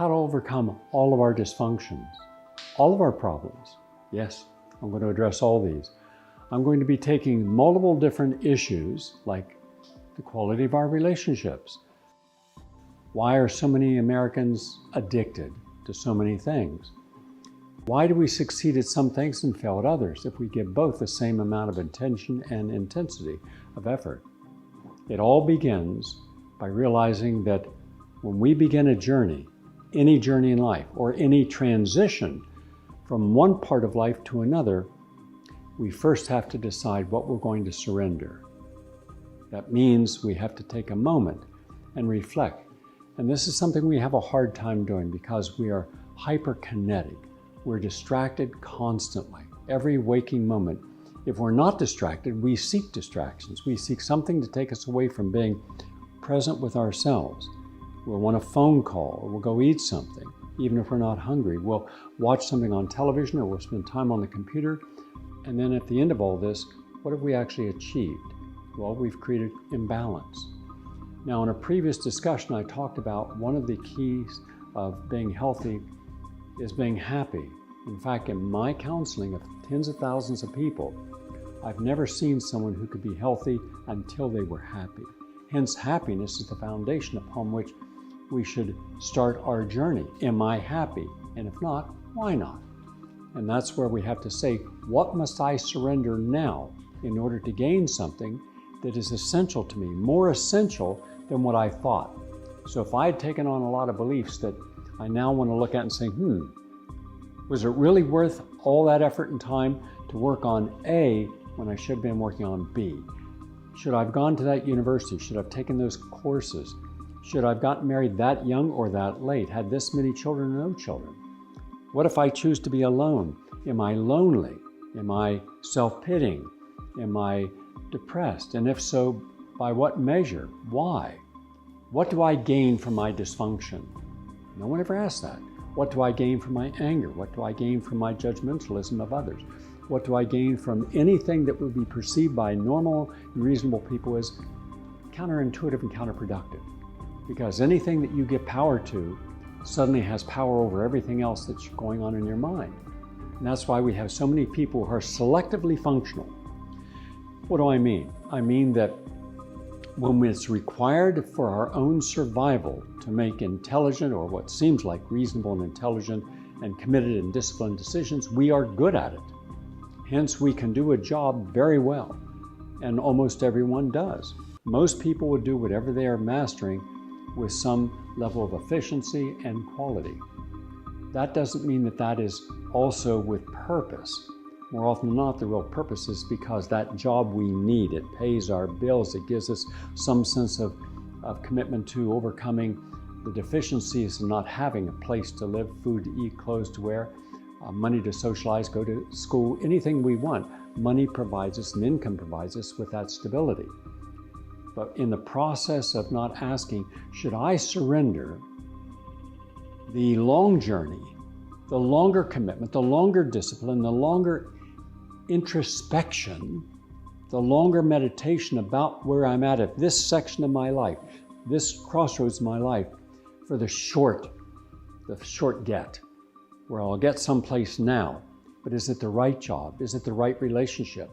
how to overcome all of our dysfunctions, all of our problems. Yes, I'm going to address all these. I'm going to be taking multiple different issues like the quality of our relationships. Why are so many Americans addicted to so many things? Why do we succeed at some things and fail at others if we give both the same amount of attention and intensity of effort? It all begins by realizing that when we begin a journey, any journey in life or any transition from one part of life to another, we first have to decide what we're going to surrender. That means we have to take a moment and reflect. And this is something we have a hard time doing because we are hyperkinetic. We're distracted constantly, every waking moment. If we're not distracted, we seek distractions. We seek something to take us away from being present with ourselves. We'll want a phone call, or we'll go eat something, even if we're not hungry. We'll watch something on television, or we'll spend time on the computer. And then at the end of all this, what have we actually achieved? Well, we've created imbalance. Now, in a previous discussion, I talked about one of the keys of being healthy is being happy. In fact, in my counseling of tens of thousands of people, I've never seen someone who could be healthy until they were happy. Hence, happiness is the foundation upon which we should start our journey. Am I happy? And if not, why not? And that's where we have to say, what must I surrender now in order to gain something that is essential to me, more essential than what I thought? So if I had taken on a lot of beliefs that I now want to look at and say, was it really worth all that effort and time to work on A when I should have been working on B? Should I have gone to that university? Should I have taken those courses? Should I have gotten married that young or that late? Had this many children or no children? What if I choose to be alone? Am I lonely? Am I self-pitying? Am I depressed? And if so, by what measure? Why? What do I gain from my dysfunction? No one ever asks that. What do I gain from my anger? What do I gain from my judgmentalism of others? What do I gain from anything that would be perceived by normal and reasonable people as counterintuitive and counterproductive? Because anything that you give power to suddenly has power over everything else that's going on in your mind. And that's why we have so many people who are selectively functional. What do I mean? I mean that when it's required for our own survival to make intelligent or what seems like reasonable and intelligent and committed and disciplined decisions, we are good at it. Hence, we can do a job very well, and almost everyone does. Most people would do whatever they are mastering with some level of efficiency and quality. That doesn't mean that that is also with purpose. More often than not, the real purpose is because that job we need. It pays our bills. It gives us some sense of commitment to overcoming the deficiencies of not having a place to live, food to eat, clothes to wear, money to socialize, go to school, anything we want. Money provides us and income provides us with that stability. But in the process of not asking, should I surrender the long journey, the longer commitment, the longer discipline, the longer introspection, the longer meditation about where I'm at this section of my life, this crossroads of my life, for the short get, where I'll get someplace now, but is it the right job? Is it the right relationship?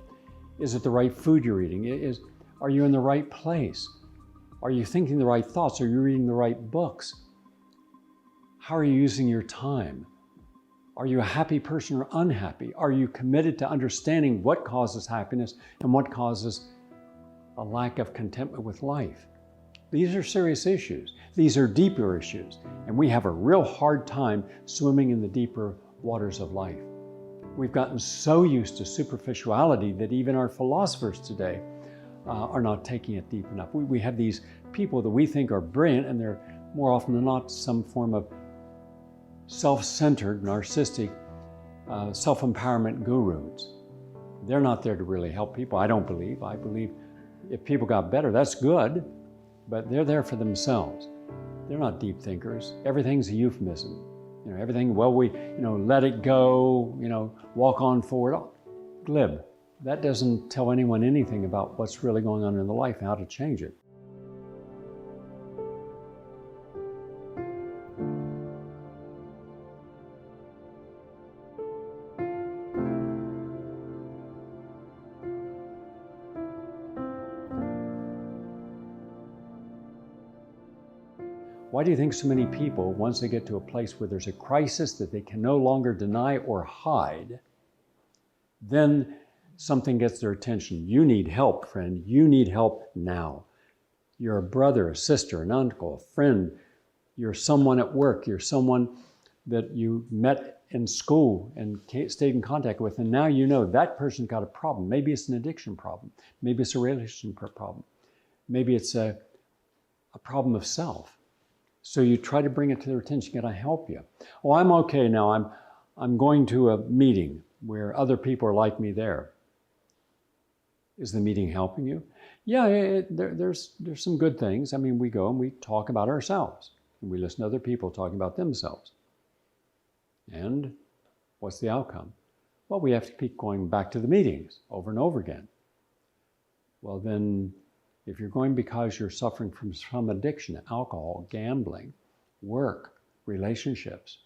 Is it the right food you're eating? Are you in the right place? Are you thinking the right thoughts? Are you reading the right books? How are you using your time? Are you a happy person or unhappy? Are you committed to understanding what causes happiness and what causes a lack of contentment with life? These are serious issues. These are deeper issues, and we have a real hard time swimming in the deeper waters of life. We've gotten so used to superficiality that even our philosophers today are not taking it deep enough. We have these people that we think are brilliant, and they're more often than not some form of self-centered, narcissistic, self-empowerment gurus. They're not there to really help people, I don't believe. I believe if people got better, that's good, but they're there for themselves. They're not deep thinkers. Everything's a euphemism. Everything, well, we, let it go, walk on forward. Glib. That doesn't tell anyone anything about what's really going on in their life and how to change it. Why do you think so many people, once they get to a place where there's a crisis that they can no longer deny or hide, then something gets their attention? You need help, friend. You need help now. You're a brother, a sister, an uncle, a friend. You're someone at work. You're someone that you met in school and stayed in contact with, and now you know that person's got a problem. Maybe it's an addiction problem. Maybe it's a relationship problem. Maybe it's a problem of self. So you try to bring it to their attention. Can I help you? Oh, I'm okay now. I'm going to a meeting where other people are like me there. Is the meeting helping you? Yeah, there's some good things. I mean, we go and we talk about ourselves, and we listen to other people talking about themselves. And what's the outcome? Well, we have to keep going back to the meetings over and over again. Well, then, if you're going because you're suffering from some addiction, alcohol, gambling, work, relationships,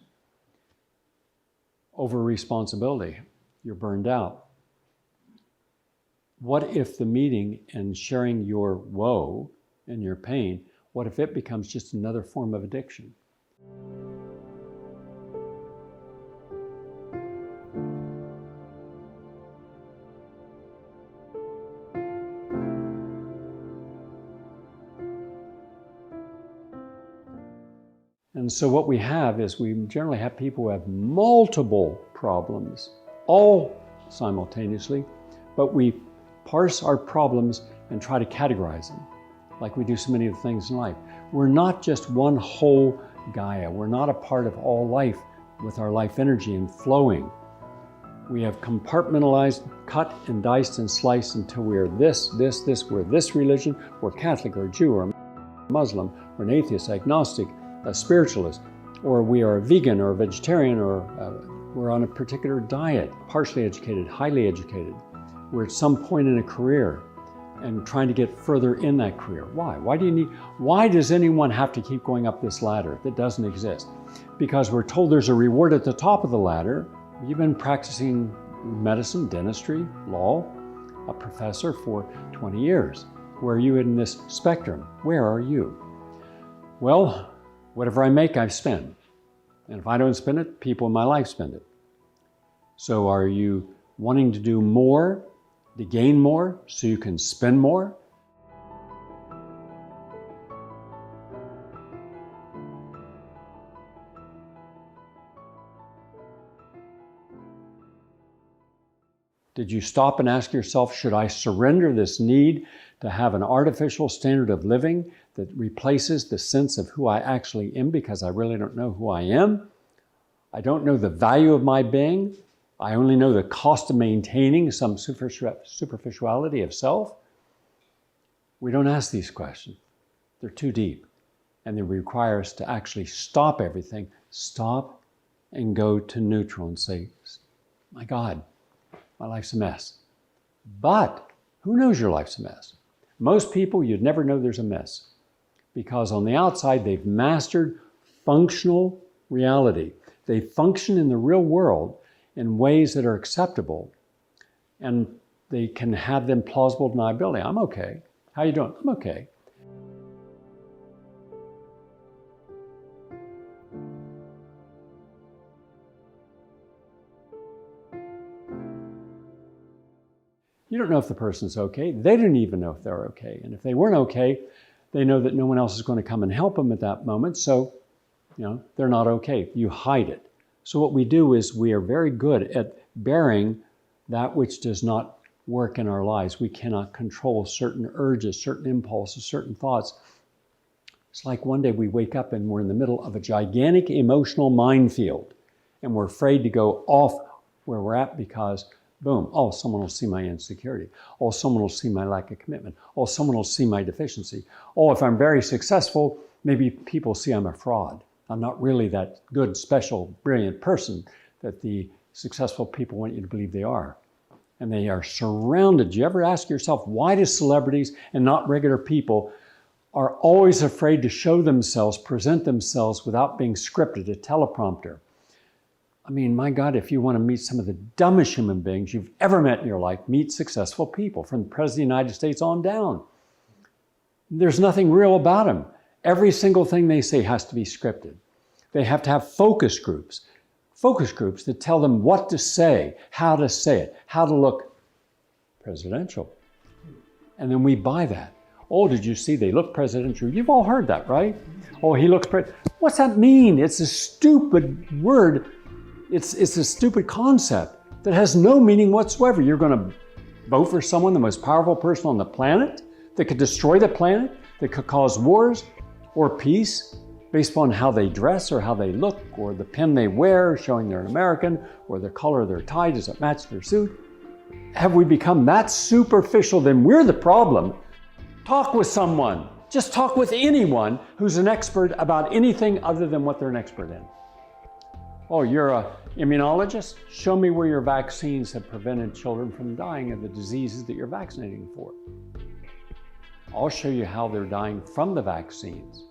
over responsibility, you're burned out. What if the meeting and sharing your woe and your pain, what if it becomes just another form of addiction? And so what we have is we generally have people who have multiple problems, all simultaneously, but we parse our problems and try to categorize them, like we do so many of the things in life. We're not just one whole Gaia. We're not a part of all life with our life energy and flowing. We have compartmentalized, cut and diced and sliced until we are this. We're this religion. We're Catholic or Jew or Muslim or an atheist, agnostic, a spiritualist, or we are a vegan or a vegetarian, or we're on a particular diet, partially educated, highly educated. We're at some point in a career and trying to get further in that career. Why? Why does anyone have to keep going up this ladder that doesn't exist? Because we're told there's a reward at the top of the ladder. You've been practicing medicine, dentistry, law, a professor for 20 years. Where are you in this spectrum? Where are you? Well, whatever I make, I spend. And if I don't spend it, people in my life spend it. So are you wanting to do more, to gain more, so you can spend more? Did you stop and ask yourself, should I surrender this need to have an artificial standard of living that replaces the sense of who I actually am, because I really don't know who I am? I don't know the value of my being. I only know the cost of maintaining some superficiality of self. We don't ask these questions. They're too deep, and they require us to actually stop everything, stop and go to neutral and say, my God, my life's a mess. But who knows your life's a mess? Most people, you'd never know there's a mess, because on the outside, they've mastered functional reality. They function in the real world in ways that are acceptable, and they can have them plausible deniability. I'm okay. How you doing? I'm okay. You don't know if the person's okay. They don't even know if they're okay. And if they weren't okay, they know that no one else is going to come and help them at that moment. So, they're not okay. You hide it. So what we do is we are very good at bearing that which does not work in our lives. We cannot control certain urges, certain impulses, certain thoughts. It's like one day we wake up and we're in the middle of a gigantic emotional minefield, and we're afraid to go off where we're at because, boom, oh, someone will see my insecurity. Oh, someone will see my lack of commitment. Oh, someone will see my deficiency. Oh, if I'm very successful, maybe people see I'm a fraud. I'm not really that good, special, brilliant person that the successful people want you to believe they are. And they are surrounded. Do you ever ask yourself, why do celebrities and not regular people are always afraid to show themselves, present themselves without being scripted, a teleprompter? I mean, my God, if you want to meet some of the dumbest human beings you've ever met in your life, meet successful people, from the President of the United States on down. There's nothing real about them. Every single thing they say has to be scripted. They have to have focus groups that tell them what to say it, how to look presidential. And then we buy that. Oh, did you see they look presidential? You've all heard that, right? Oh, he looks what's that mean? It's a stupid word. It's a stupid concept that has no meaning whatsoever. You're going to vote for someone, the most powerful person on the planet, that could destroy the planet, that could cause wars or peace based upon how they dress or how they look or the pin they wear showing they're an American or the color of their tie, does it match their suit? Have we become that superficial? Then we're the problem. Talk with someone. Just talk with anyone who's an expert about anything other than what they're an expert in. Oh, you're an immunologist? Show me where your vaccines have prevented children from dying of the diseases that you're vaccinating for. I'll show you how they're dying from the vaccines.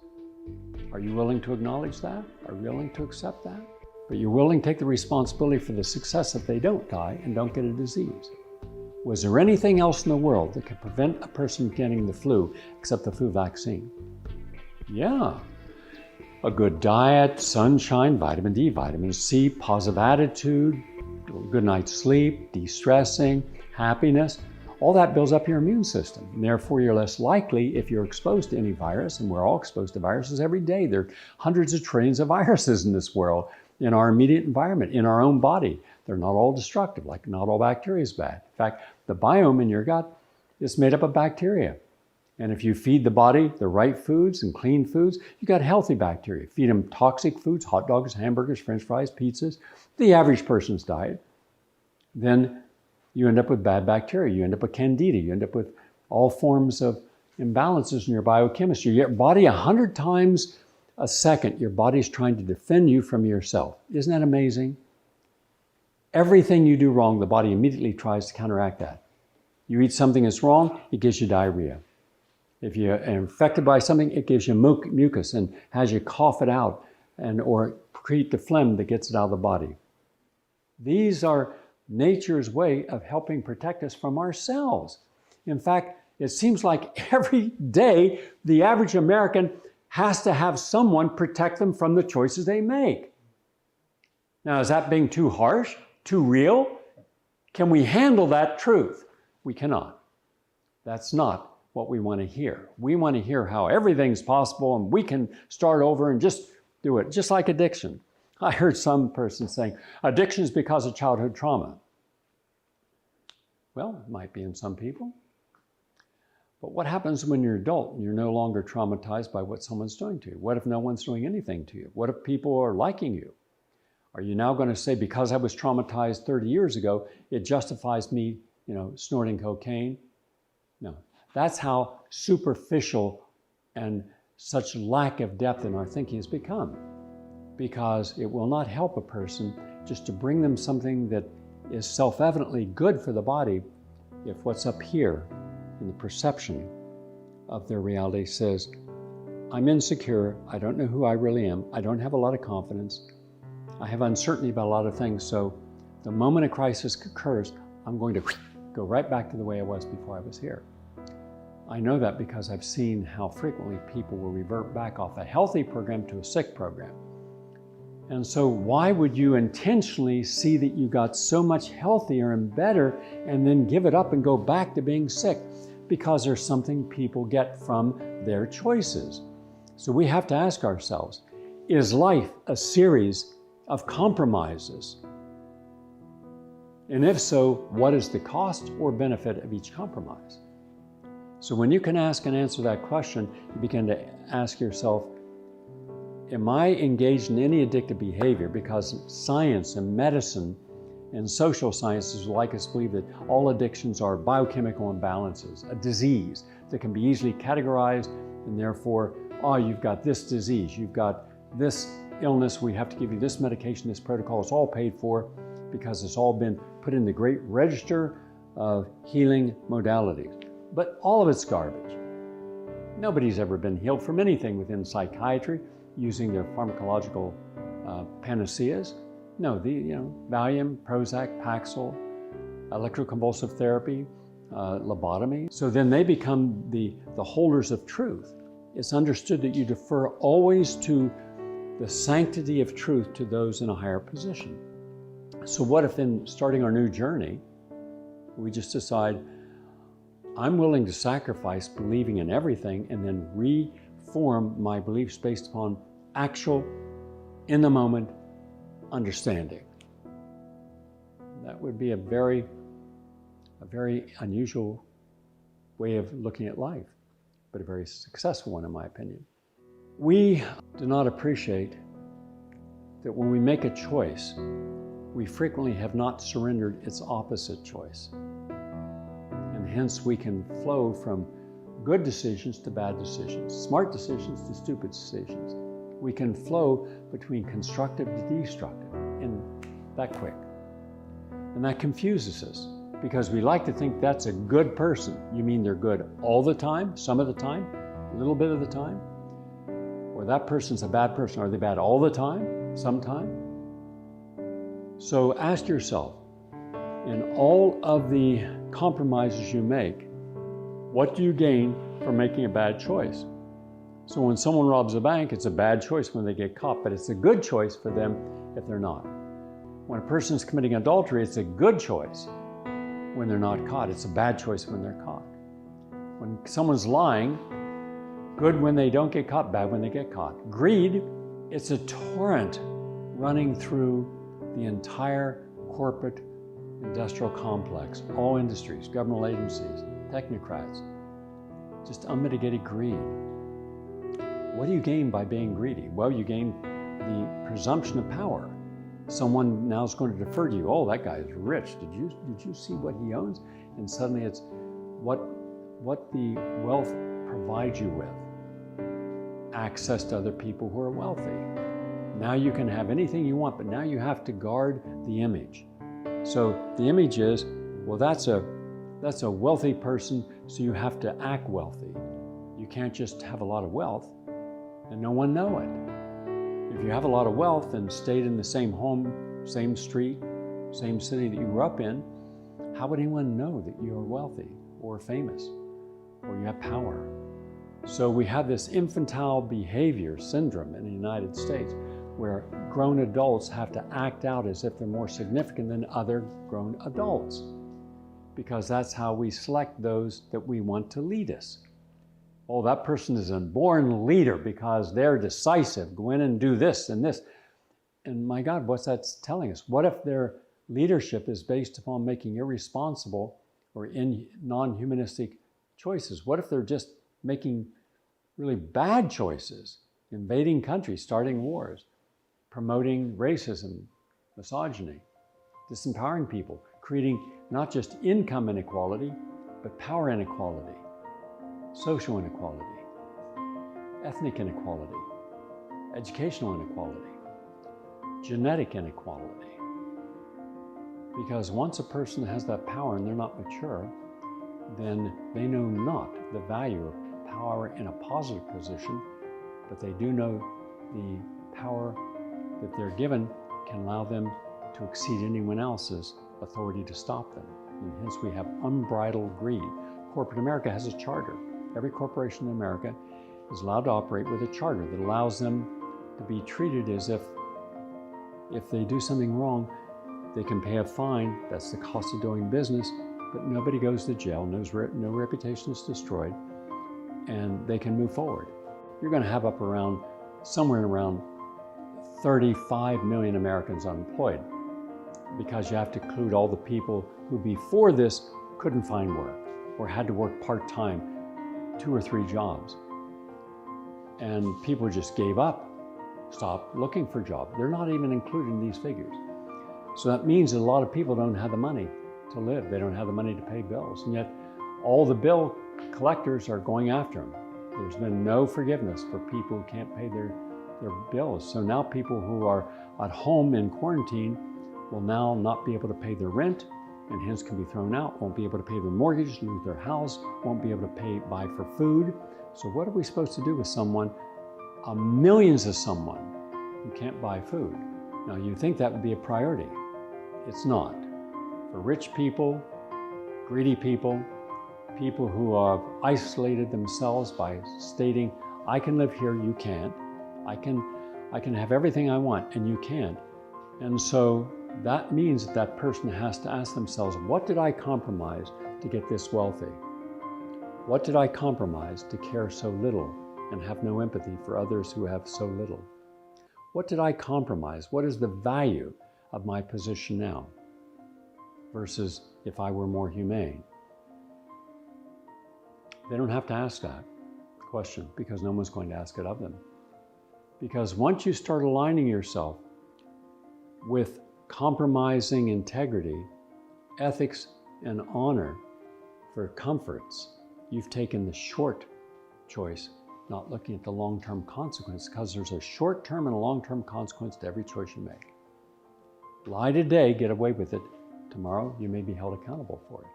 Are you willing to acknowledge that? Are you willing to accept that? But you're willing to take the responsibility for the success if they don't die and don't get a disease. Was there anything else in the world that could prevent a person getting the flu except the flu vaccine? Yeah. A good diet, sunshine, vitamin D, vitamin C, positive attitude, good night's sleep, de-stressing, happiness. All that builds up your immune system. And therefore, you're less likely if you're exposed to any virus, and we're all exposed to viruses every day. There are hundreds of trillions of viruses in this world, in our immediate environment, in our own body. They're not all destructive, like not all bacteria is bad. In fact, the biome in your gut is made up of bacteria. And if you feed the body the right foods and clean foods, you got healthy bacteria. Feed them toxic foods, hot dogs, hamburgers, french fries, pizzas, the average person's diet, then you end up with bad bacteria. You end up with candida. You end up with all forms of imbalances in your biochemistry. Your body 100 times a second, your body's trying to defend you from yourself. Isn't that amazing? Everything you do wrong, the body immediately tries to counteract that. You eat something that's wrong, it gives you diarrhea. If you're infected by something, it gives you mucus and has you cough it out or create the phlegm that gets it out of the body. These are nature's way of helping protect us from ourselves. In fact, it seems like every day the average American has to have someone protect them from the choices they make. Now, is that being too harsh, too real? Can we handle that truth? We cannot. That's not what we want to hear. We want to hear how everything's possible and we can start over and just do it, just like addiction. I heard some person saying, addiction is because of childhood trauma. Well, it might be in some people. But what happens when you're an adult and you're no longer traumatized by what someone's doing to you? What if no one's doing anything to you? What if people are liking you? Are you now going to say, because I was traumatized 30 years ago, it justifies me, snorting cocaine? No. That's how superficial and such lack of depth in our thinking has become. Because it will not help a person just to bring them something that is self-evidently good for the body if what's up here in the perception of their reality says, I'm insecure, I don't know who I really am, I don't have a lot of confidence, I have uncertainty about a lot of things, so the moment a crisis occurs, I'm going to go right back to the way I was before I was here. I know that because I've seen how frequently people will revert back off a healthy program to a sick program. And so why would you intentionally see that you got so much healthier and better and then give it up and go back to being sick? Because there's something people get from their choices. So we have to ask ourselves, is life a series of compromises? And if so, what is the cost or benefit of each compromise? So when you can ask and answer that question, you begin to ask yourself, am I engaged in any addictive behavior? Because science and medicine and social sciences would like us to believe that all addictions are biochemical imbalances, a disease that can be easily categorized, and therefore, you've got this disease, you've got this illness, we have to give you this medication, this protocol, it's all paid for because it's all been put in the great register of healing modalities. But all of it's garbage. Nobody's ever been healed from anything within psychiatry using their pharmacological panaceas. No, Valium, Prozac, Paxil, electroconvulsive therapy, lobotomy. So then they become the holders of truth. it's understood that you defer always to the sanctity of truth to those in a higher position. So what if in starting our new journey, we just decide, I'm willing to sacrifice believing in everything and then reform my beliefs based upon actual, in the moment, understanding. That would be a very unusual way of looking at life, but a very successful one in my opinion. We do not appreciate that when we make a choice, we frequently have not surrendered its opposite choice. And hence we can flow from good decisions to bad decisions, smart decisions to stupid decisions. We can flow between constructive to destructive in that quick. And that confuses us because we like to think that's a good person. You mean they're good all the time, some of the time, a little bit of the time? Or that person's a bad person. Are they bad all the time, sometime? So ask yourself, in all of the compromises you make, what do you gain from making a bad choice? So when someone robs a bank, it's a bad choice when they get caught, but it's a good choice for them if they're not. When a person's committing adultery, it's a good choice when they're not caught. It's a bad choice when they're caught. When someone's lying, good when they don't get caught, bad when they get caught. Greed, it's a torrent running through the entire corporate industrial complex, all industries, governmental agencies, technocrats, just unmitigated greed. What do you gain by being greedy? Well, you gain the presumption of power. Someone now is going to defer to you. Oh, that guy is rich. Did you see what he owns? And suddenly it's what the wealth provides you with. Access to other people who are wealthy. Now you can have anything you want, but now you have to guard the image. So the image is, well, that's a wealthy person, so you have to act wealthy. You can't just have a lot of wealth and no one know it. If you have a lot of wealth and stayed in the same home, same street, same city that you grew up in, how would anyone know that you're wealthy or famous or you have power? So we have this infantile behavior syndrome in the United States where grown adults have to act out as if they're more significant than other grown adults, because that's how we select those that we want to lead us. Oh, that person is a born leader because they're decisive. Go in and do this and this. And my God, what's that telling us? What if their leadership is based upon making irresponsible or non-humanistic choices? What if they're just making really bad choices, invading countries, starting wars, promoting racism, misogyny, disempowering people, creating not just income inequality, but power inequality, social inequality, ethnic inequality, educational inequality, genetic inequality. Because once a person has that power and they're not mature, then they know not the value of power in a positive position, but they do know the power that they're given can allow them to exceed anyone else's authority to stop them. And hence we have unbridled greed. Corporate America has a charter. Every corporation in America is allowed to operate with a charter that allows them to be treated as if they do something wrong, they can pay a fine. That's the cost of doing business, but nobody goes to jail, no reputation is destroyed, and they can move forward. You're going to have somewhere around 35 million Americans unemployed, because you have to include all the people who before this couldn't find work or had to work part-time, 2 or 3 jobs. And people just gave up, stopped looking for jobs. They're not even included in these figures. So that means that a lot of people don't have the money to live. They don't have the money to pay bills. And yet all the bill collectors are going after them. There's been no forgiveness for people who can't pay their bills. So now people who are at home in quarantine will now not be able to pay their rent and hence can be thrown out, won't be able to pay their mortgage, lose their house, won't be able to buy for food. So what are we supposed to do with someone, millions of someone who can't buy food? Now you think that would be a priority. It's not. For rich people, greedy people, people who have isolated themselves by stating, I can live here, you can't. I can have everything I want and you can't. And so that means that that person has to ask themselves, what did I compromise to get this wealthy? What did I compromise to care so little and have no empathy for others who have so little? What did I compromise? What is the value of my position now versus if I were more humane? They don't have to ask that question because no one's going to ask it of them. Because once you start aligning yourself with compromising integrity, ethics, and honor for comforts, you've taken the short choice, not looking at the long-term consequence, because there's a short-term and a long-term consequence to every choice you make. Lie today, get away with it. Tomorrow, you may be held accountable for it.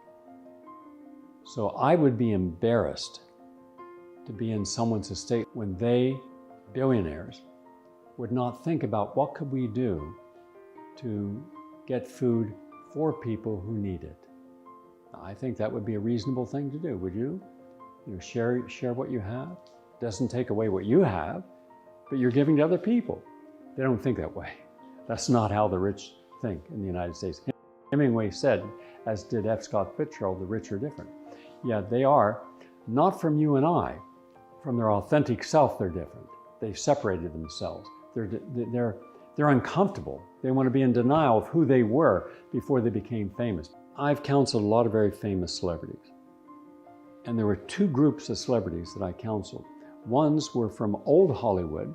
So I would be embarrassed to be in someone's estate when they, billionaires, would not think about what could we do to get food for people who need it. I think that would be a reasonable thing to do, would you? Share what you have. Doesn't take away what you have, but you're giving to other people. They don't think that way. That's not how the rich think in the United States. Hemingway said, as did F. Scott Fitzgerald, the rich are different. Yeah, they are, not from you and I. From their authentic self, they're different. They've separated themselves. They're uncomfortable. They want to be in denial of who they were before they became famous. I've counseled a lot of very famous celebrities. And there were two groups of celebrities that I counseled. Ones were from old Hollywood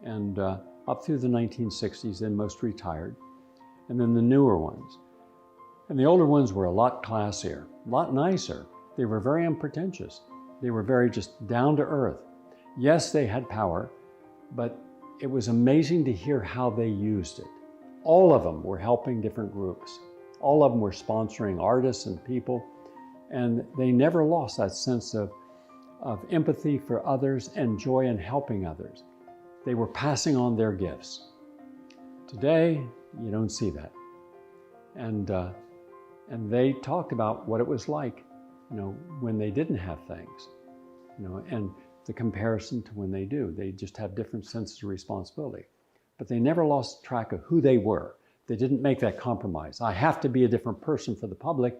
and up through the 1960s, then most retired, and then the newer ones. And the older ones were a lot classier, a lot nicer. They were very unpretentious. They were very just down to earth. Yes, they had power, but it was amazing to hear how they used it. All of them were helping different groups. All of them were sponsoring artists and people, and they never lost that sense of empathy for others and joy in helping others. They were passing on their gifts. Today, you don't see that. And they talked about what it was like, when they didn't have things, and the comparison to when they do. They just have different senses of responsibility. But they never lost track of who they were. They didn't make that compromise. I have to be a different person for the public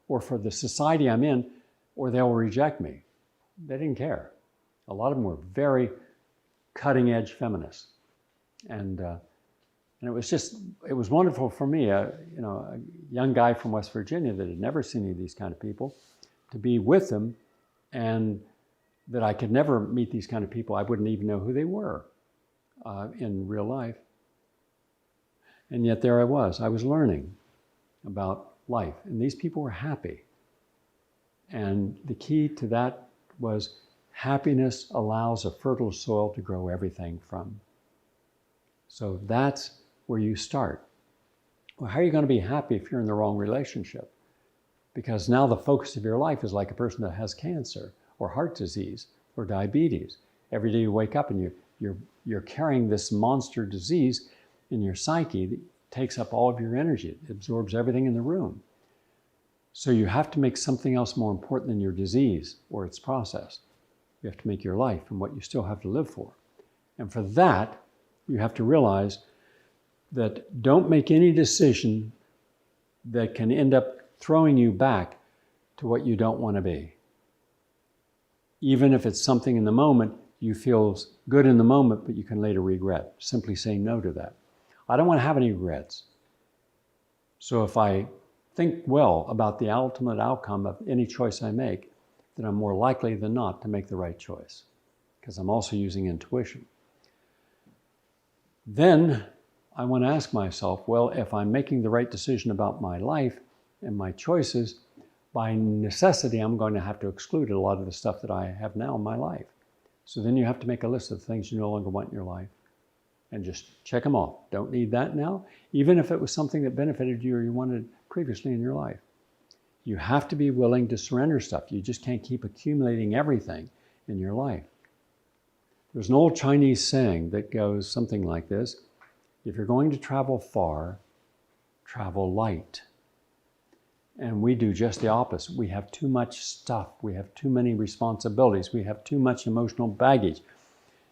or for the society I'm in, or they'll reject me. They didn't care. A lot of them were very cutting-edge feminists. And it was wonderful for me, a young guy from West Virginia that had never seen any of these kind of people, to be with them, and that I could never meet these kind of people. I wouldn't even know who they were in real life. And yet there I was learning about life, and these people were happy. And the key to that was happiness allows a fertile soil to grow everything from. So that's where you start. Well, how are you going to be happy if you're in the wrong relationship? Because now the focus of your life is like a person that has cancer or heart disease or diabetes. Every day you wake up and you're carrying this monster disease in your psyche that takes up all of your energy. It absorbs everything in the room. So you have to make something else more important than your disease or its process. You have to make your life and what you still have to live for. And for that, you have to realize that don't make any decision that can end up throwing you back to what you don't want to be. Even if it's something in the moment you feel good in the moment, but you can later regret. Simply say no to that. I don't want to have any regrets. So if I think well about the ultimate outcome of any choice I make, then I'm more likely than not to make the right choice, because I'm also using intuition. Then I want to ask myself, well, if I'm making the right decision about my life and my choices, by necessity, I'm going to have to exclude a lot of the stuff that I have now in my life. So then you have to make a list of things you no longer want in your life and just check them off. Don't need that now, even if it was something that benefited you or you wanted previously in your life. You have to be willing to surrender stuff. You just can't keep accumulating everything in your life. There's an old Chinese saying that goes something like this: if you're going to travel far, travel light. And we do just the opposite. We have too much stuff. We have too many responsibilities. We have too much emotional baggage.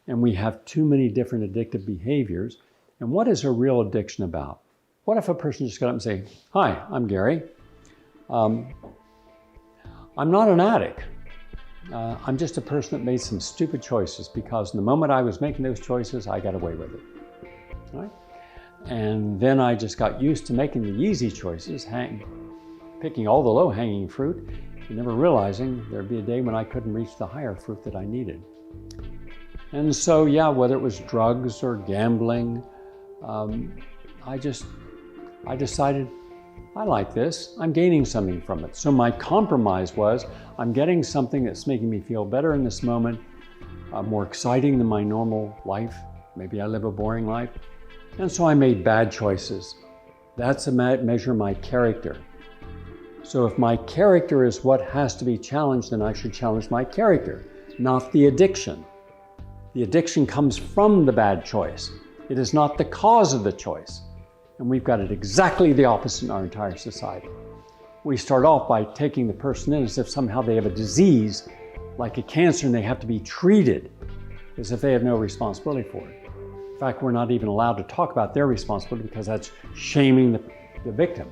And we have too many different addictive behaviors. And what is a real addiction about? What if a person just got up and say, "Hi, I'm Gary. I'm not an addict. I'm just a person that made some stupid choices because the moment I was making those choices, I got away with it." Right? And then I just got used to making the easy choices, picking all the low-hanging fruit, and never realizing there'd be a day when I couldn't reach the higher fruit that I needed. And so, yeah, whether it was drugs or gambling, I decided, I like this. I'm gaining something from it. So my compromise was, I'm getting something that's making me feel better in this moment, more exciting than my normal life. Maybe I live a boring life. And so I made bad choices. That's a measure of my character. So if my character is what has to be challenged, then I should challenge my character, not the addiction. The addiction comes from the bad choice. It is not the cause of the choice. And we've got it exactly the opposite in our entire society. We start off by taking the person in as if somehow they have a disease, like a cancer, and they have to be treated as if they have no responsibility for it. In fact, we're not even allowed to talk about their responsibility because that's shaming the victim.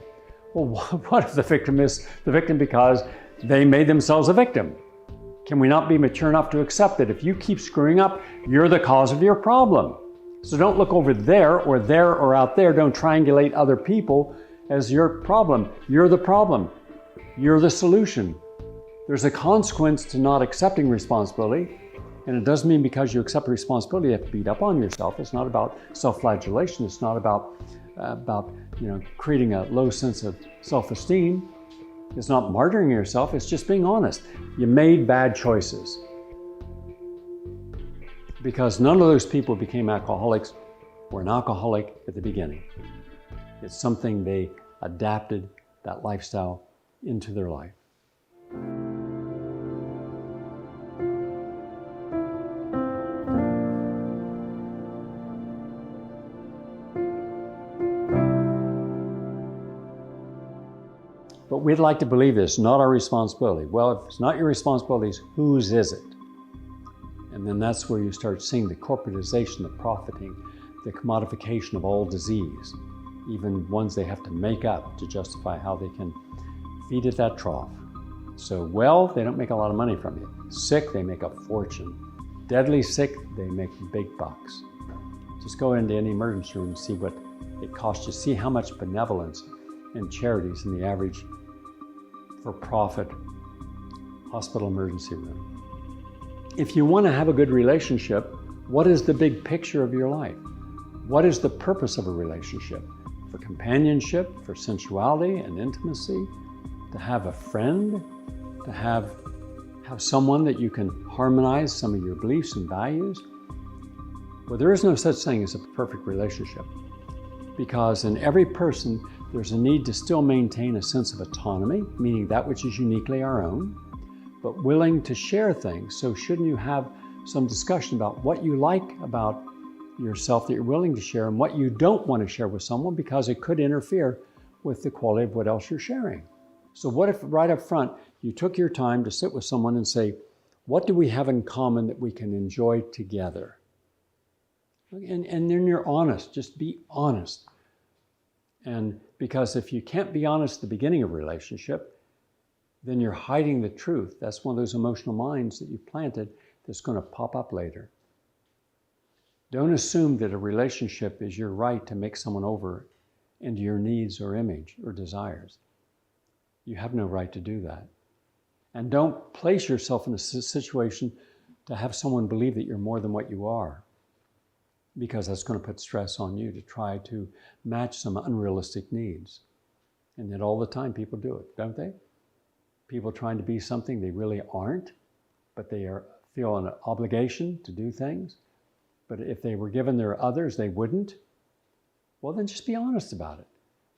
Well, what if the victim is the victim because they made themselves a victim? Can we not be mature enough to accept that if you keep screwing up, you're the cause of your problem? So don't look over there or out there. Don't triangulate other people as your problem. You're the problem. You're the solution. There's a consequence to not accepting responsibility. And it doesn't mean because you accept responsibility, you have to beat up on yourself. It's not about self-flagellation. It's not about creating a low sense of self-esteem. It's not martyring yourself. It's just being honest. You made bad choices. Because none of those people became alcoholics or an alcoholic at the beginning. It's something they adapted that lifestyle into their life. But we'd like to believe it's not our responsibility. Well, if it's not your responsibility, whose is it? And then that's where you start seeing the corporatization, the profiting, the commodification of all disease, even ones they have to make up to justify how they can feed at that trough. So well, they don't make a lot of money from you. Sick, they make a fortune. Deadly sick, they make big bucks. Just go into any emergency room and see what it costs you. See how much benevolence and charities in the average for-profit hospital emergency room. If you want to have a good relationship, what is the big picture of your life? What is the purpose of a relationship? For companionship, for sensuality and intimacy, to have a friend, to have someone that you can harmonize some of your beliefs and values? Well, there is no such thing as a perfect relationship, because in every person, there's a need to still maintain a sense of autonomy, meaning that which is uniquely our own, but willing to share things. So shouldn't you have some discussion about what you like about yourself that you're willing to share and what you don't want to share with someone because it could interfere with the quality of what else you're sharing? So what if right up front, you took your time to sit with someone and say, what do we have in common that we can enjoy together? And then you're honest, just be honest. And because if you can't be honest at the beginning of a relationship, then you're hiding the truth. That's one of those emotional mines that you planted that's going to pop up later. Don't assume that a relationship is your right to make someone over into your needs or image or desires. You have no right to do that. And don't place yourself in a situation to have someone believe that you're more than what you are, because that's going to put stress on you to try to match some unrealistic needs. And yet all the time people do it, don't they? People trying to be something they really aren't, but they feel an obligation to do things. But if they were given their others, they wouldn't. Well, then just be honest about it.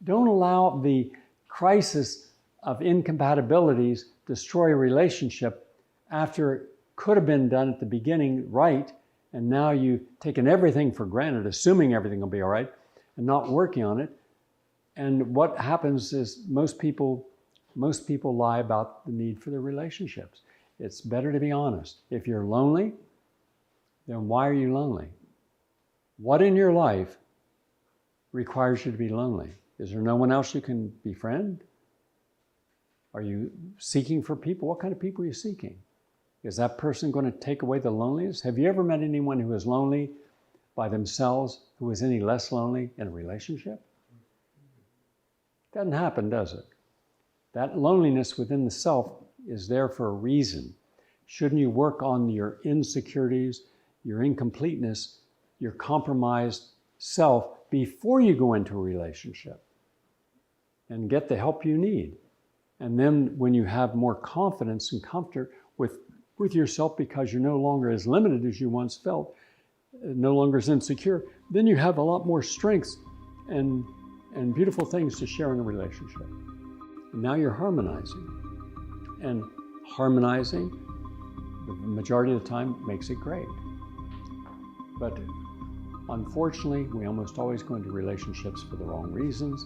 Don't allow the crisis of incompatibilities destroy a relationship after it could have been done at the beginning right, and now you've taken everything for granted, assuming everything will be all right, and not working on it. And what happens is most people Most people lie about the need for their relationships. It's better to be honest. If you're lonely, then why are you lonely? What in your life requires you to be lonely? Is there no one else you can befriend? Are you seeking for people? What kind of people are you seeking? Is that person going to take away the loneliness? Have you ever met anyone who is lonely by themselves who is any less lonely in a relationship? Doesn't happen, does it? That loneliness within the self is there for a reason. Shouldn't you work on your insecurities, your incompleteness, your compromised self before you go into a relationship and get the help you need? And then when you have more confidence and comfort with yourself because you're no longer as limited as you once felt, no longer as insecure, then you have a lot more strengths and beautiful things to share in a relationship. And now you're harmonizing. And harmonizing, the majority of the time, makes it great. But unfortunately, we almost always go into relationships for the wrong reasons.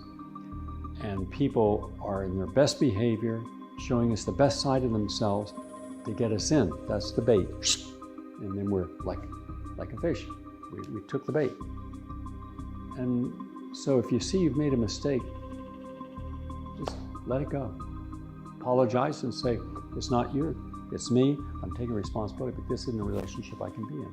And people are in their best behavior, showing us the best side of themselves to get us in. That's the bait. And then we're like a fish. We took the bait. And so if you see you've made a mistake, just let it go. Apologize and say, it's not you, it's me. I'm taking responsibility, but this isn't a relationship I can be in.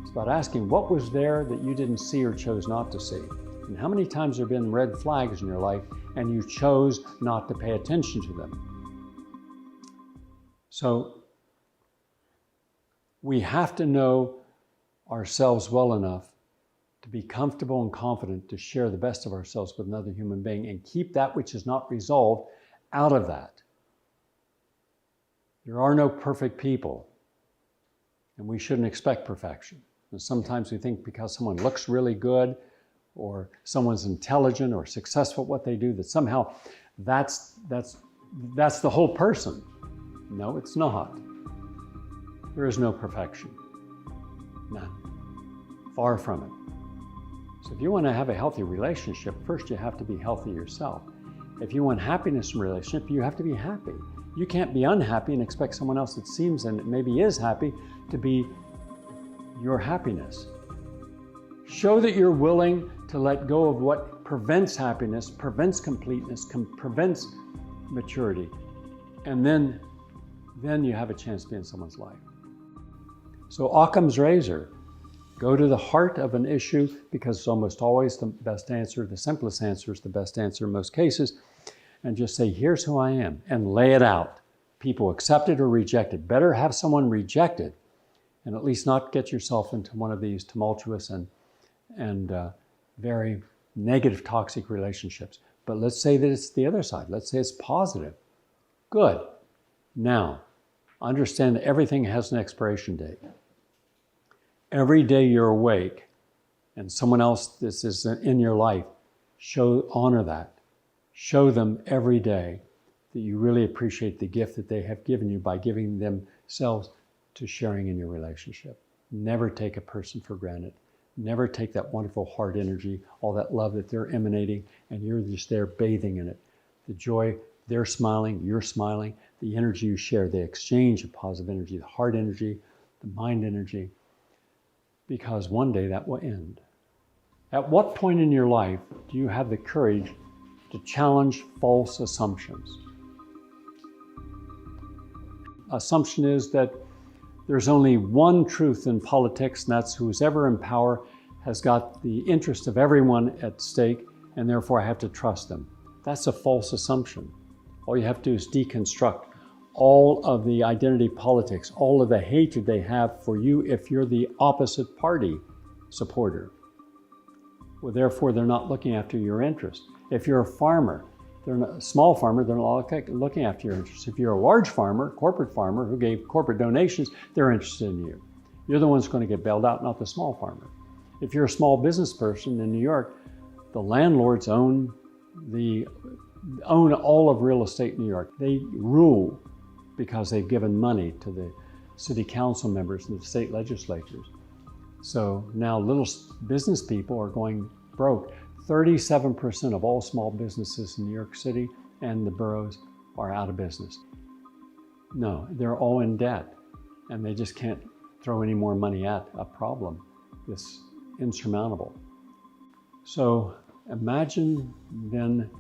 It's about asking what was there that you didn't see or chose not to see. And how many times there have been red flags in your life and you chose not to pay attention to them? So we have to know ourselves well enough to be comfortable and confident to share the best of ourselves with another human being and keep that which is not resolved out of that. There are no perfect people, and we shouldn't expect perfection. And sometimes we think because someone looks really good or someone's intelligent or successful at what they do, that somehow that's the whole person. No, it's not. There is no perfection. None. Far from it. So if you want to have a healthy relationship, first you have to be healthy yourself. If you want happiness in a relationship, you have to be happy. You can't be unhappy and expect someone else that seems and maybe is happy to be your happiness. Show that you're willing to let go of what prevents happiness, prevents completeness, prevents maturity, and then you have a chance to be in someone's life. So Occam's razor, go to the heart of an issue because it's almost always the best answer, the simplest answer is the best answer in most cases, and just say, here's who I am, and lay it out. People accept it or reject it. Better have someone reject it and at least not get yourself into one of these tumultuous and very negative, toxic relationships. But let's say that it's the other side. Let's say it's positive. Good. Now, understand that everything has an expiration date. Every day you're awake and someone else this is in your life, honor that. Show them every day that you really appreciate the gift that they have given you by giving themselves to sharing in your relationship. Never take a person for granted. Never take that wonderful heart energy, all that love that they're emanating, and you're just there bathing in it. The joy, they're smiling, you're smiling, the energy you share, the exchange of positive energy, the heart energy, the mind energy, because one day that will end. At what point in your life do you have the courage to challenge false assumptions? Assumption is that there's only one truth in politics, and that's who's ever in power has got the interest of everyone at stake, and therefore I have to trust them. That's a false assumption. All you have to do is deconstruct all of the identity politics, all of the hatred they have for you if you're the opposite party supporter. Well, therefore, they're not looking after your interest. If you're a farmer, they're not, a small farmer, they're not looking after your interests. If you're a large farmer, corporate farmer who gave corporate donations, they're interested in you. You're the one who's going to get bailed out, not the small farmer. If you're a small business person in New York, the landlords own all of real estate in New York. They rule because they've given money to the city council members and the state legislatures. So now little business people are going broke. 37% of all small businesses in New York City and the boroughs are out of business. No, they're all in debt, and they just can't throw any more money at a problem that's insurmountable. So imagine then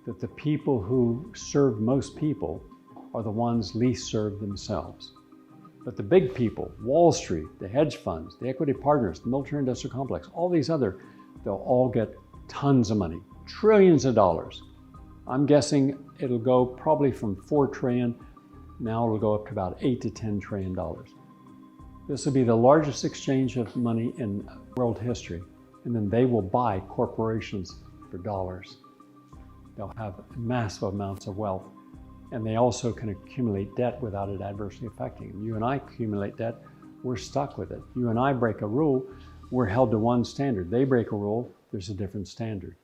that the people who serve most people are the ones least served themselves. But the big people, Wall Street, the hedge funds, the equity partners, the military-industrial complex, all these other, they'll all get tons of money, trillions of dollars. I'm guessing it'll go probably from 4 trillion, now it'll go up to about 8 to 10 trillion dollars. This will be the largest exchange of money in world history, and then they will buy corporations for dollars. They'll have massive amounts of wealth, and they also can accumulate debt without it adversely affecting them. You and I accumulate debt, we're stuck with it. You and I break a rule, we're held to one standard. They break a rule, there's a different standard.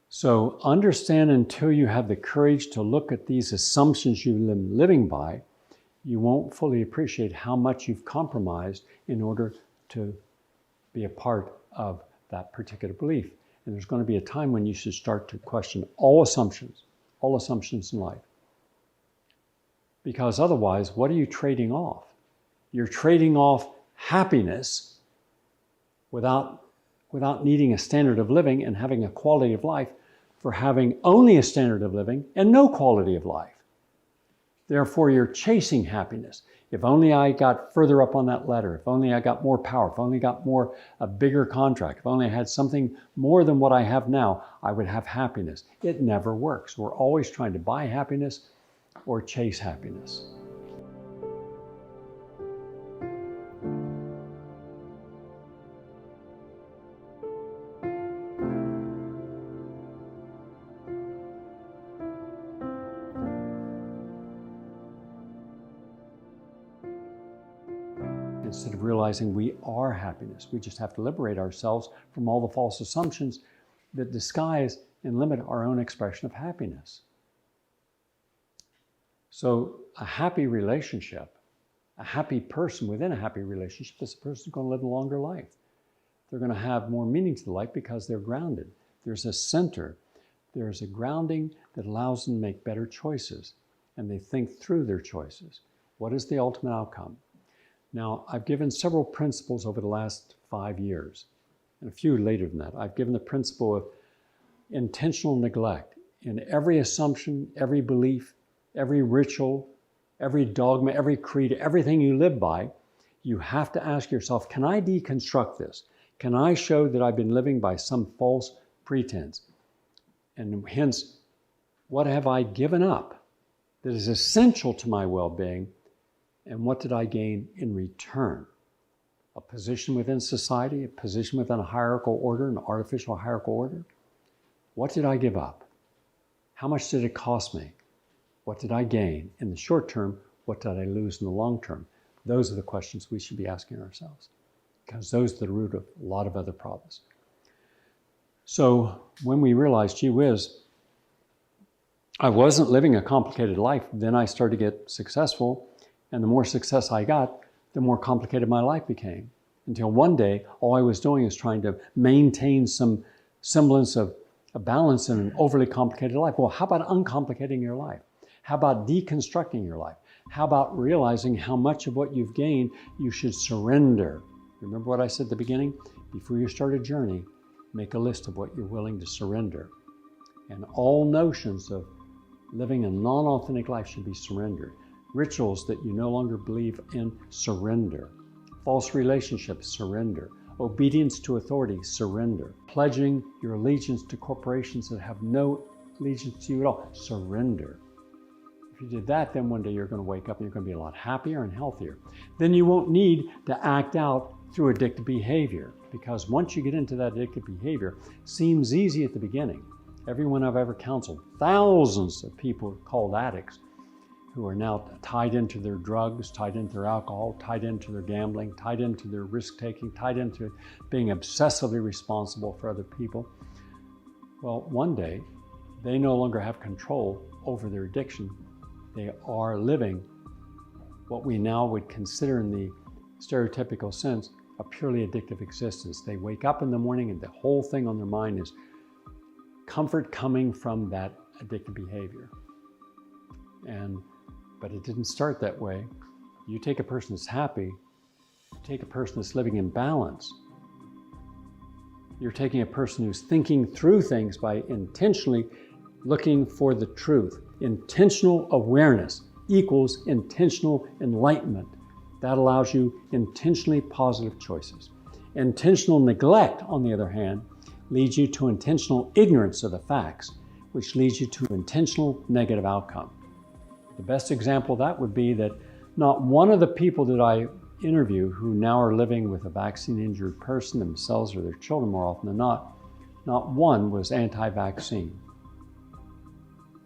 So understand, until you have the courage to look at these assumptions you've been living by, you won't fully appreciate how much you've compromised in order to be a part of that particular belief. And there's going to be a time when you should start to question all assumptions in life. Because otherwise, what are you trading off? You're trading off happiness without needing a standard of living and having a quality of life, for having only a standard of living and no quality of life. Therefore, you're chasing happiness. If only I got further up on that ladder, if only I got more power, if only I got a bigger contract, if only I had something more than what I have now, I would have happiness. It never works. We're always trying to buy happiness or chase happiness. Instead of realizing we are happiness, we just have to liberate ourselves from all the false assumptions that disguise and limit our own expression of happiness. So a happy relationship, a happy person within a happy relationship is a person who's going to live a longer life. They're going to have more meaning to the life because they're grounded. There's a center. There's a grounding that allows them to make better choices, and they think through their choices. What is the ultimate outcome? Now, I've given several principles over the last 5 years, and a few later than that. I've given the principle of intentional neglect. In every assumption, every belief, every ritual, every dogma, every creed, everything you live by, you have to ask yourself, can I deconstruct this? Can I show that I've been living by some false pretense? And hence, what have I given up that is essential to my well-being? And what did I gain in return? A position within society, a position within a hierarchical order, an artificial hierarchical order? What did I give up? How much did it cost me? What did I gain in the short term? What did I lose in the long term? Those are the questions we should be asking ourselves, because those are the root of a lot of other problems. So when we realized, gee whiz, I wasn't living a complicated life, then I started to get successful. And the more success I got, the more complicated my life became. Until one day, all I was doing is trying to maintain some semblance of a balance in an overly complicated life. Well, how about uncomplicating your life? How about deconstructing your life? How about realizing how much of what you've gained you should surrender? Remember what I said at the beginning? Before you start a journey, make a list of what you're willing to surrender. And all notions of living a non-authentic life should be surrendered. Rituals that you no longer believe in, surrender. False relationships, surrender. Obedience to authority, surrender. Pledging your allegiance to corporations that have no allegiance to you at all, surrender. If you did that, then one day you're going to wake up and you're going to be a lot happier and healthier. Then you won't need to act out through addictive behavior, because once you get into that addictive behavior, it seems easy at the beginning. Everyone I've ever counseled, thousands of people called addicts, who are now tied into their drugs, tied into their alcohol, tied into their gambling, tied into their risk-taking, tied into being obsessively responsible for other people. Well, one day, they no longer have control over their addiction. They are living what we now would consider, in the stereotypical sense, a purely addictive existence. They wake up in the morning and the whole thing on their mind is comfort coming from that addictive behavior. But it didn't start that way. You take a person that's happy, you take a person that's living in balance, you're taking a person who's thinking through things by intentionally looking for the truth. Intentional awareness equals intentional enlightenment. That allows you intentionally positive choices. Intentional neglect, on the other hand, leads you to intentional ignorance of the facts, which leads you to intentional negative outcome. The best example of that would be that not one of the people that I interview who now are living with a vaccine-injured person themselves or their children more often than not one was anti-vaccine.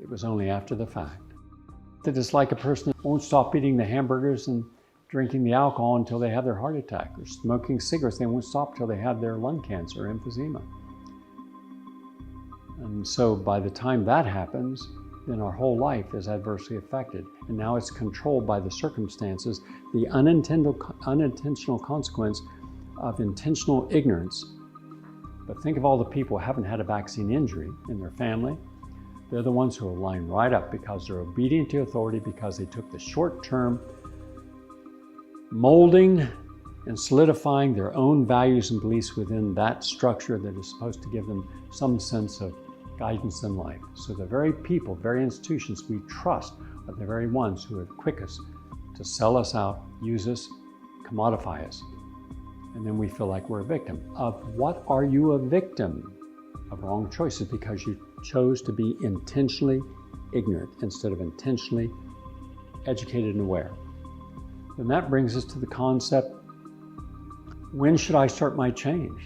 It was only after the fact. That it's like a person that won't stop eating the hamburgers and drinking the alcohol until they have their heart attack, or smoking cigarettes. They won't stop till they have their lung cancer or emphysema. And so by the time that happens, then our whole life is adversely affected. And now it's controlled by the circumstances, the unintentional consequence of intentional ignorance. But think of all the people who haven't had a vaccine injury in their family. They're the ones who will line right up because they're obedient to authority, because they took the short-term molding and solidifying their own values and beliefs within that structure that is supposed to give them some sense of guidance in life. So the very people, very institutions we trust are the very ones who are quickest to sell us out, use us, commodify us. And then we feel like we're a victim. Of what are you a victim? Of wrong choices, because you chose to be intentionally ignorant instead of intentionally educated and aware. And that brings us to the concept, when should I start my change?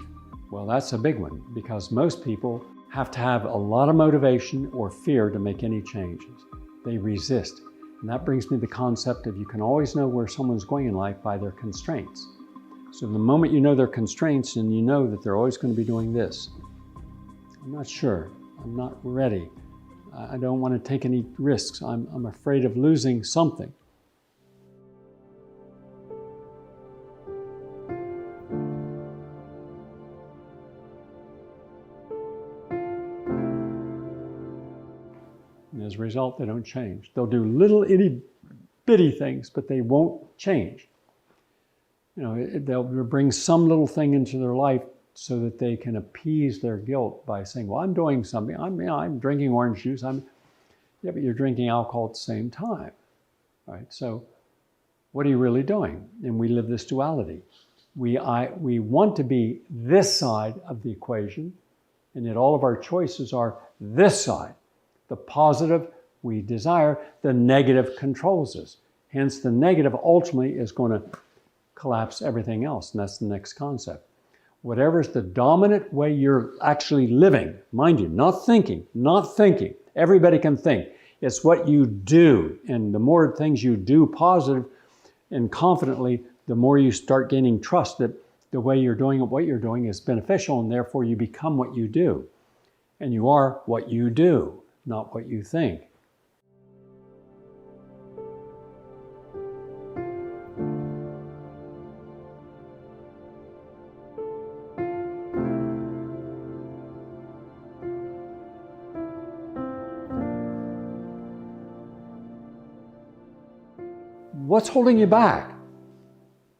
Well, that's a big one, because most people have to have a lot of motivation or fear to make any changes. They resist. And that brings me to the concept of you can always know where someone's going in life by their constraints. So the moment you know their constraints and you know that they're always going to be doing this, I'm not sure, I'm not ready, I don't want to take any risks, I'm afraid of losing something. And as a result, they don't change. They'll do little itty bitty things, but they won't change. You know, they'll bring some little thing into their life so that they can appease their guilt by saying, well, I'm doing something. I'm drinking orange juice. Yeah, but you're drinking alcohol at the same time, right? So what are you really doing? And we live this duality. We want to be this side of the equation, and yet all of our choices are this side. The positive we desire, the negative controls us. Hence, the negative ultimately is going to collapse everything else, and that's the next concept. Whatever's the dominant way you're actually living, mind you, not thinking. Everybody can think. It's what you do. And the more things you do positive and confidently, the more you start gaining trust that the way you're doing it, what you're doing is beneficial, and therefore you become what you do. And you are what you do, not what you think. What's holding you back?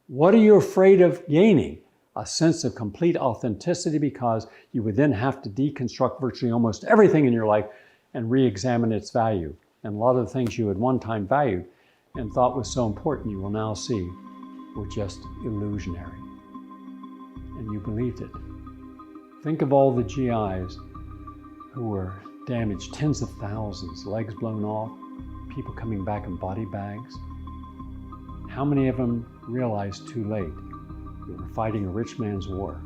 What are you afraid of gaining? A sense of complete authenticity, because you would then have to deconstruct virtually almost everything in your life and re-examine its value. And a lot of the things you had one time valued and thought was so important, you will now see were just illusionary. And you believed it. Think of all the GIs who were damaged, tens of thousands, legs blown off, people coming back in body bags. How many of them realized too late they were fighting a rich man's war?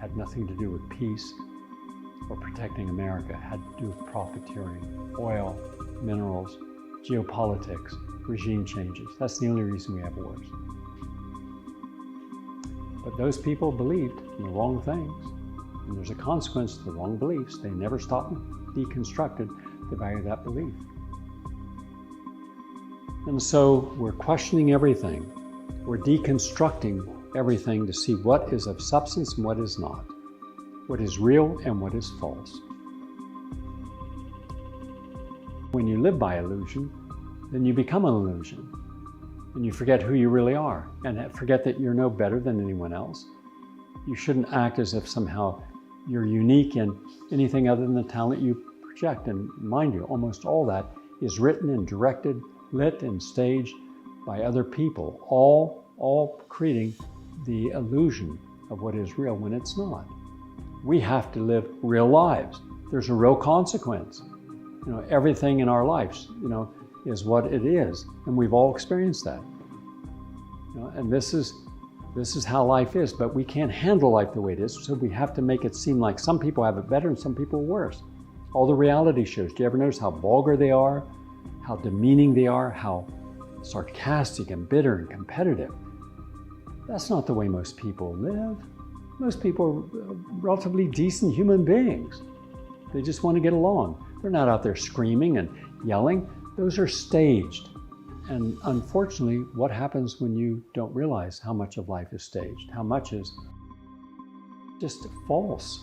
Had nothing to do with peace or protecting America. Had to do with profiteering, oil, minerals, geopolitics, regime changes. That's the only reason we have wars. But those people believed in the wrong things, and there's a consequence to the wrong beliefs. They never stopped and deconstructed the value of that belief. And so we're questioning everything. We're deconstructing everything to see what is of substance and what is not, what is real and what is false. live by illusion, then you become an illusion. And you forget who you really are, and forget that you're no better than anyone else. You shouldn't act as if somehow you're unique in anything other than the talent you project. And mind you, almost all that is written and directed, lit and staged by other people, all creating the illusion of what is real when it's not. We have to live real lives. There's a real consequence. Everything in our lives, is what it is, and we've all experienced that. And this is how life is, but we can't handle life the way it is, so we have to make it seem like some people have it better and some people worse. All the reality shows, do you ever notice how vulgar they are, how demeaning they are, how sarcastic and bitter and competitive? That's not the way most people live. Most people are relatively decent human beings. They just want to get along. They're not out there screaming and yelling. Those are staged. And unfortunately, what happens when you don't realize how much of life is staged, how much is just false?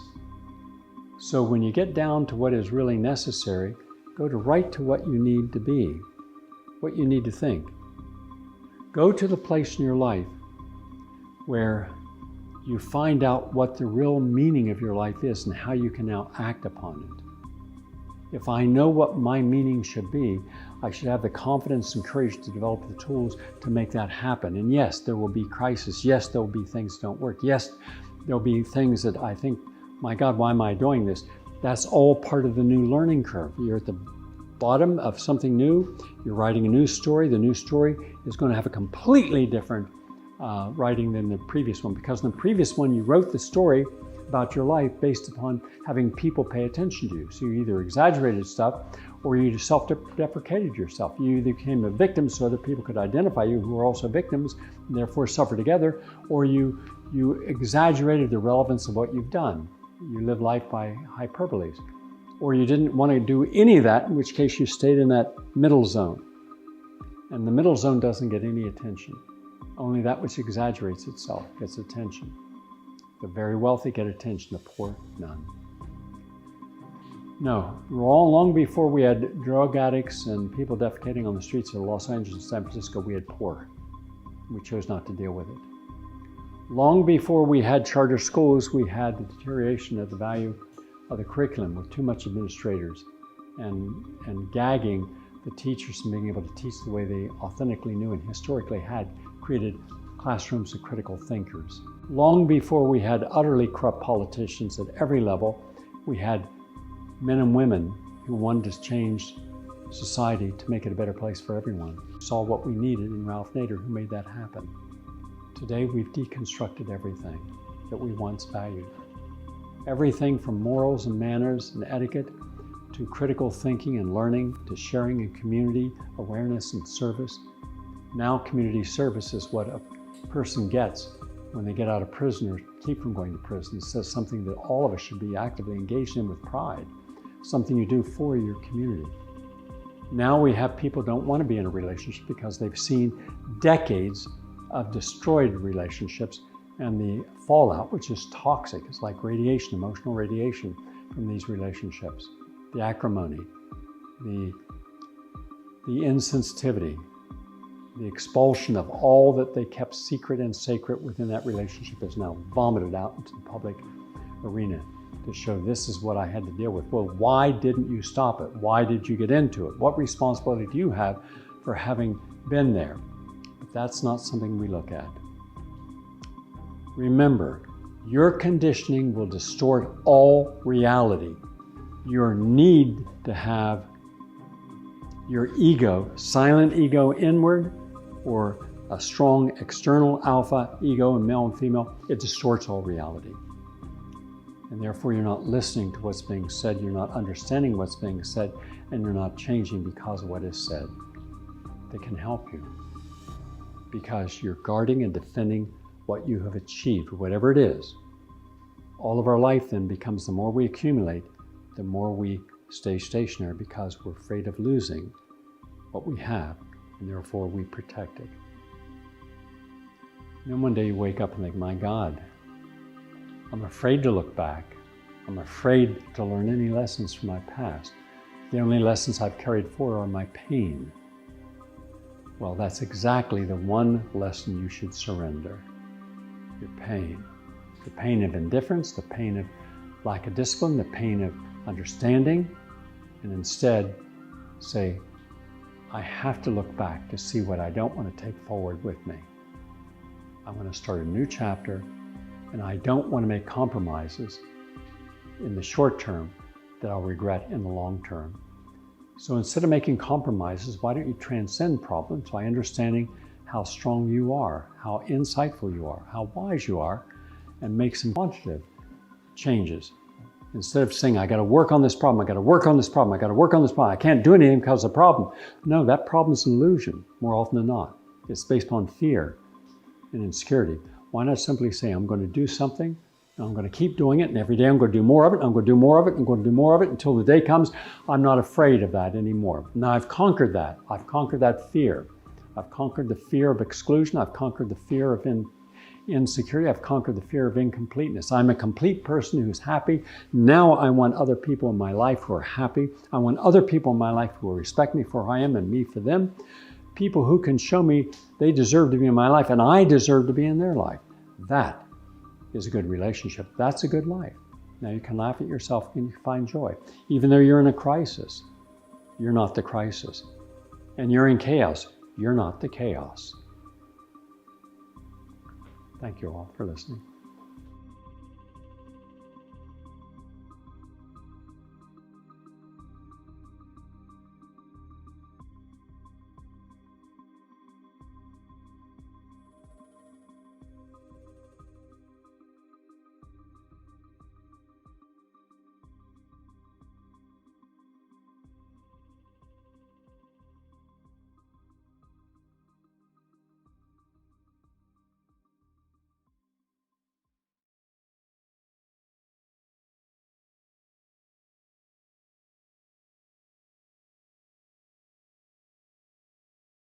So when you get down to what is really necessary, go right to what you need to be, what you need to think. Go to the place in your life where you find out what the real meaning of your life is and how you can now act upon it. If I know what my meaning should be, I should have the confidence and courage to develop the tools to make that happen. And yes, there will be crisis. Yes, there will be things that don't work. Yes, there'll be things that I think, my God, why am I doing this? That's all part of the new learning curve. You're at the bottom of something new. You're writing a new story. The new story is going to have a completely different writing than the previous one, because in the previous one, you wrote the story about your life based upon having people pay attention to you. So you either exaggerated stuff or you self-deprecated yourself. You either became a victim so other people could identify you who are also victims and therefore suffer together, or you exaggerated the relevance of what you've done. You live life by hyperboles. Or you didn't want to do any of that, in which case you stayed in that middle zone. And the middle zone doesn't get any attention. Only that which exaggerates itself gets attention. The very wealthy get attention, the poor, none. No, long before we had drug addicts and people defecating on the streets of Los Angeles and San Francisco, we had poor. We chose not to deal with it. Long before we had charter schools, we had the deterioration of the value of the curriculum with too much administrators and gagging the teachers from being able to teach the way they authentically knew and historically had created classrooms of critical thinkers. Long before we had utterly corrupt politicians at every level, we had men and women who wanted to change society to make it a better place for everyone. We saw what we needed in Ralph Nader, who made that happen. Today, we've deconstructed everything that we once valued. Everything from morals and manners and etiquette to critical thinking and learning to sharing and community awareness and service. Now community service is what a person gets when they get out of prison or keep from going to prison. It says something that all of us should be actively engaged in with pride, something you do for your community. Now we have people don't want to be in a relationship because they've seen decades of destroyed relationships and the fallout, which is toxic. It's like radiation, emotional radiation from these relationships. The acrimony, the insensitivity, the expulsion of all that they kept secret and sacred within that relationship is now vomited out into the public arena to show this is what I had to deal with. Well, why didn't you stop it? Why did you get into it? What responsibility do you have for having been there? But that's not something we look at. Remember, your conditioning will distort all reality. Your need to have your ego, silent ego inward, or a strong external alpha ego in male and female, it distorts all reality. And therefore you're not listening to what's being said, you're not understanding what's being said, and you're not changing because of what is said. That can help you. Because you're guarding and defending what you have achieved, whatever it is. All of our life then becomes, the more we accumulate, the more we stay stationary because we're afraid of losing what we have, and therefore we protect it. And then one day you wake up and think, my God, I'm afraid to look back. I'm afraid to learn any lessons from my past. The only lessons I've carried forward are my pain. Well, that's exactly the one lesson you should surrender. Your pain. The pain of indifference, the pain of lack of discipline, the pain of understanding, and instead say, I have to look back to see what I don't want to take forward with me. I want to start a new chapter, and I don't want to make compromises in the short term that I'll regret in the long term. So instead of making compromises, why don't you transcend problems by understanding how strong you are, how insightful you are, how wise you are, and make some quantitative changes. Instead of saying, I got to work on this problem, I got to work on this problem, I got to work on this problem, I can't do anything because of the problem. No, that problem is an illusion more often than not. It's based on fear and insecurity. Why not simply say, I'm going to do something, and I'm going to keep doing it, and every day I'm going to do more of it, I'm going to do more of it, I'm going to do more of it until the day comes, I'm not afraid of that anymore. Now I've conquered that. I've conquered that fear. I've conquered the fear of exclusion. I've conquered the fear of insecurity. I've conquered the fear of incompleteness. I'm a complete person who's happy. Now I want other people in my life who are happy. I want other people in my life who will respect me for who I am and me for them. People who can show me they deserve to be in my life and I deserve to be in their life. That is a good relationship. That's a good life. Now you can laugh at yourself and you can find joy. Even though you're in a crisis, you're not the crisis. And you're in chaos, you're not the chaos. Thank you all for listening.